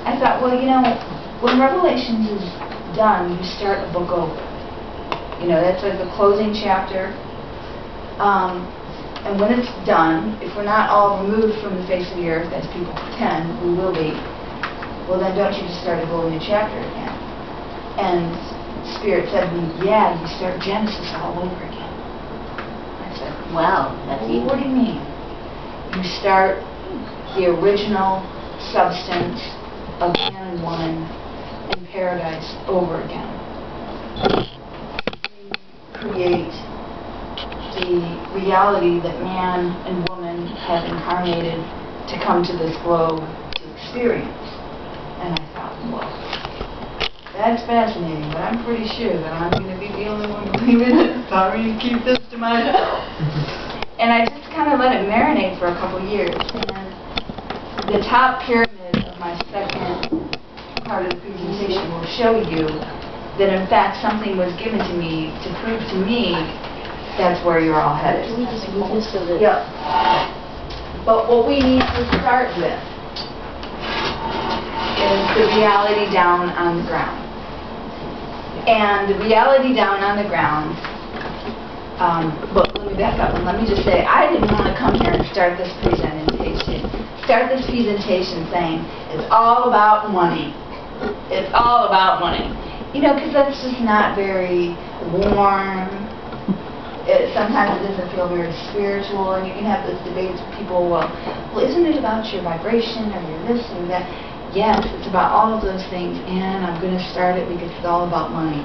I thought, well, you know, when Revelations is done, you start the book over. You know, that's like the closing chapter. And when it's done, if we're not all removed from the face of the earth, as people pretend we will be, well then don't you just start a whole new chapter again? And Spirit said to me, yeah, you start Genesis all over again. I said, wow, that's well, what do you mean? You start the original substance of man and woman in paradise over again. Create the reality that man and woman have incarnated to come to this globe to experience. And I thought, well, that's fascinating, but I'm pretty sure that I'm going to be the only one believing it, so I'm going to keep this to myself. And I just kind of let it marinate for a couple years. And the top pyramid of my second part of the presentation will show you that in fact something was given to me to prove to me that's where you're all headed. Can we just move this so that... Yep. But what we need to start with is the reality down on the ground. And the reality down on the ground, but let me back up and let me just say, I didn't want to come here and start this presentation saying, it's all about money. It's all about money. You know, because that's just not very warm. Sometimes it doesn't feel very spiritual, and you can have those debates with people, well, isn't it about your vibration, or your this and that? Yes, it's about all of those things, and I'm going to start it because it's all about money.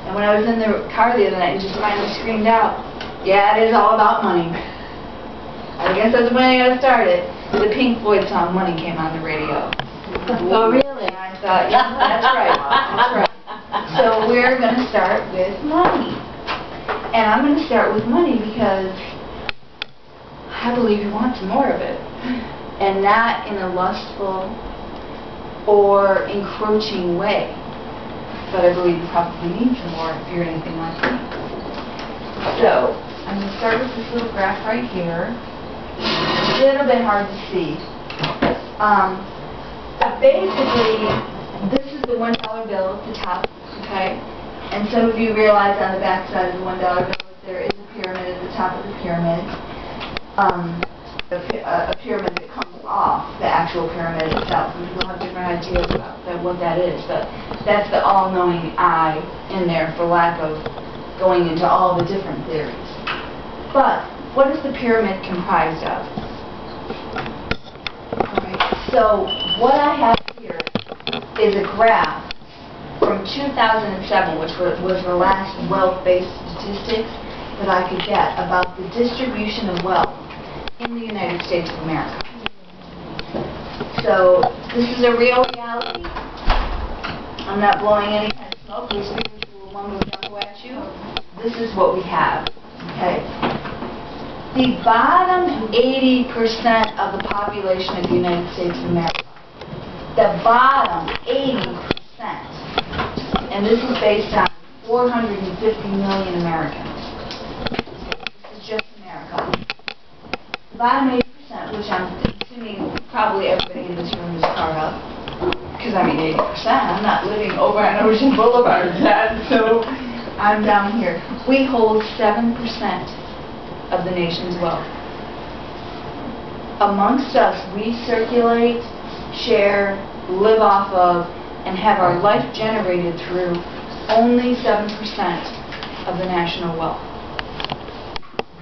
And when I was in the car the other night and just finally screamed out, yeah, it is all about money. I guess that's when I got to start it. The Pink Floyd song, Money, came on the radio. Oh, really? And I thought, yeah, that's right, that's right. So we're going to start with money. And I'm going to start with money because I believe you want some more of it. And not in a lustful or encroaching way. But I believe you probably need some more if you're anything like me. So, I'm going to start with this little graph right here. It's a little bit hard to see. Basically, this is the $1 bill at the top, okay? And some of you realize on the back side of the $1 bill that there is a pyramid at the top of the pyramid. A pyramid that comes off the actual pyramid itself. And people have different ideas about what that is, but that's the all-knowing eye in there, for lack of going into all the different theories. But what is the pyramid comprised of? Alright, so what I have here is a graph from 2007, which was the last wealth-based statistics that I could get about the distribution of wealth in the United States of America. So, this is a real reality. I'm not blowing any kind of smoke or spiritual mumbo-jumbo at you. This is what we have, okay? The bottom 80% of the population of the United States of America, the bottom 80%, and this is based on 450 million Americans. This is just America. The bottom 80%, which I'm assuming probably everybody in this room is part of, because I mean 80%, I'm not living over on Ocean Boulevard, so I'm down here. We hold 7% of the nation's wealth. Amongst us, we circulate, share, live off of, and have our life generated through only 7% of the national wealth.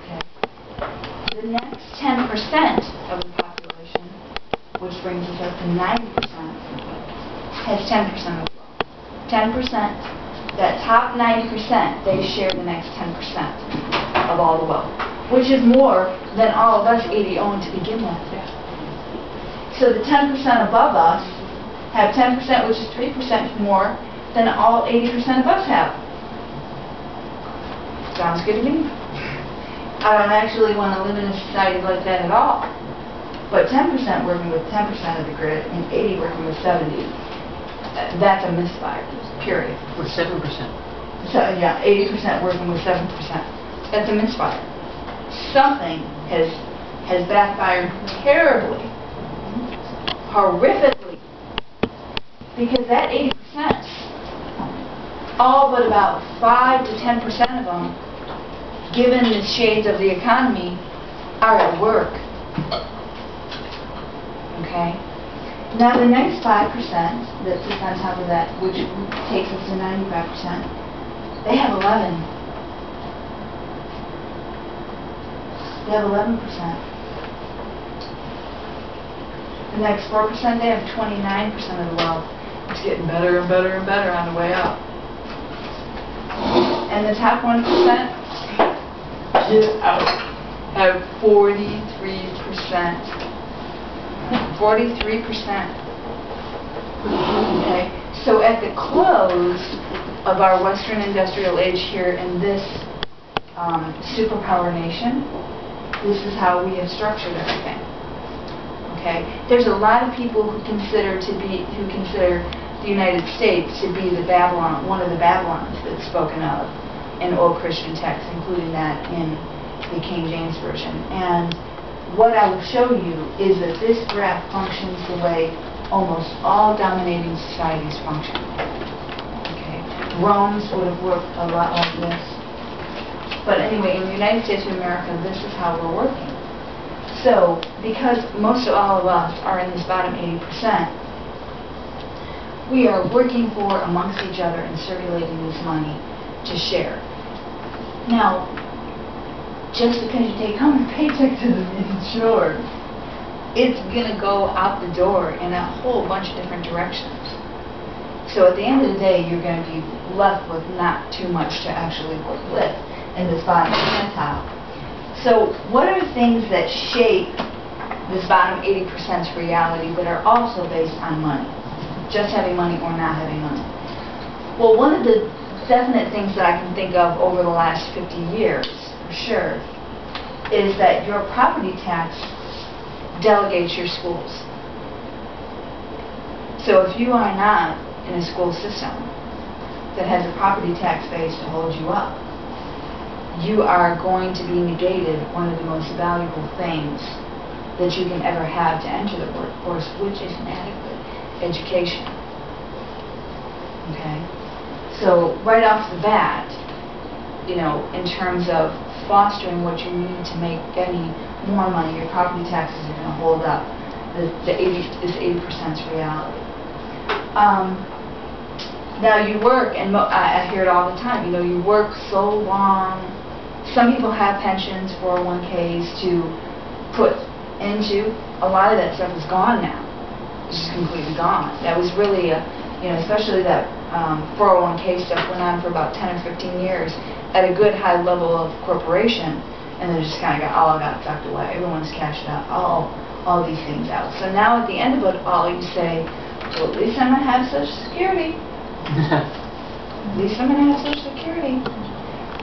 Okay. The next 10% of the population, which brings us up to 90%, has 10% of the wealth. 10%, that top 90%, they share the next 10% of all the wealth, which is more than all of us 80 own to begin with. So the 10% above us have 10%, which is 3% more than all 80% of us have. Sounds good to me. I don't actually want to live in a society like that at all. But 10% working with 10% of the grid and 80 working with 70, that's a misfire, period. With 7%. So yeah, 80% working with 7%. That's a misfire. Something has backfired terribly, horrifically, Because that 80%, all but about 5 to 10% of them, given the shades of the economy, are at work. Okay? Now the next 5% that sits on top of that, which takes us to 95%, they have 11. They have 11%. The next 4%, they have 29% of the wealth. It's getting better and better and better on the way up. And the top 1%, get out, have 43%. 43%. Okay, so at the close of our Western industrial age here in this superpower nation, this is how we have structured everything. Okay, there's a lot of people who consider the United States to be the Babylon, one of the Babylons that's spoken of in old Christian texts, including that in the King James Version. And what I will show you is that this graph functions the way almost all dominating societies function. Okay, Rome's would have worked a lot like this. But anyway, in the United States of America, this is how we're working. So, because most of all of us are in this bottom 80%, we are working for amongst each other and circulating this money to share. Now, just because you take home a paycheck doesn't mean sure. It's going to go out the door in a whole bunch of different directions. So at the end of the day, you're going to be left with not too much to actually work with in this bottom percentile. So what are the things that shape this bottom 80%'s reality that are also based on money? Just having money or not having money? Well, one of the definite things that I can think of over the last 50 years, for sure, is that your property tax delegates your schools. So if you are not in a school system that has a property tax base to hold you up, you are going to be negated one of the most valuable things that you can ever have to enter the workforce, which is an adequate education. Okay? So right off the bat, you know, in terms of fostering what you need to make any more money, your property taxes are going to hold up this 80%'s reality. Now you work, and I hear it all the time, you know, you work so long. Some people have pensions, 401ks to put into. A lot of that stuff is gone now. It's just completely gone. That was really, you know, especially that 401k stuff went on for about 10 or 15 years at a good high level of corporation, and then just kind of got sucked away. Everyone's cashed out all these things out. So now at the end of it all, you say, well, at least I'm going to have Social Security. At least I'm going to have Social Security.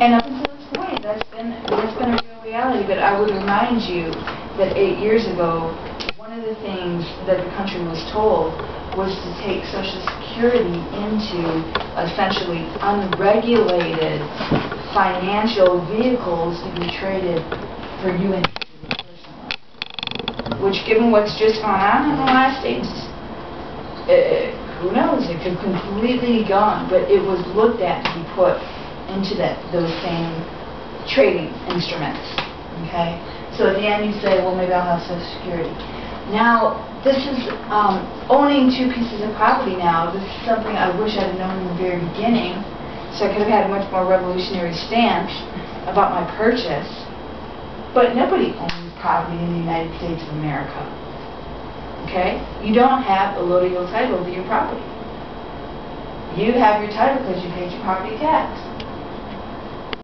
And up until this point, that's been a real reality. But I would remind you that 8 years ago, one of the things that the country was told was to take Social Security into essentially unregulated financial vehicles to be traded for you individually personally. Which, given what's just gone on in the last 8 who knows, it could completely be gone, but it was looked at to be put into those same trading instruments. Okay? So at the end you say, well, maybe I'll have Social Security. Now, this is owning 2 pieces of property now. This is something I wish I'd known in the very beginning, so I could have had a much more revolutionary stance about my purchase. But nobody owns property in the United States of America. Okay? You don't have a allodial title to your property. You have your title because you paid your property tax.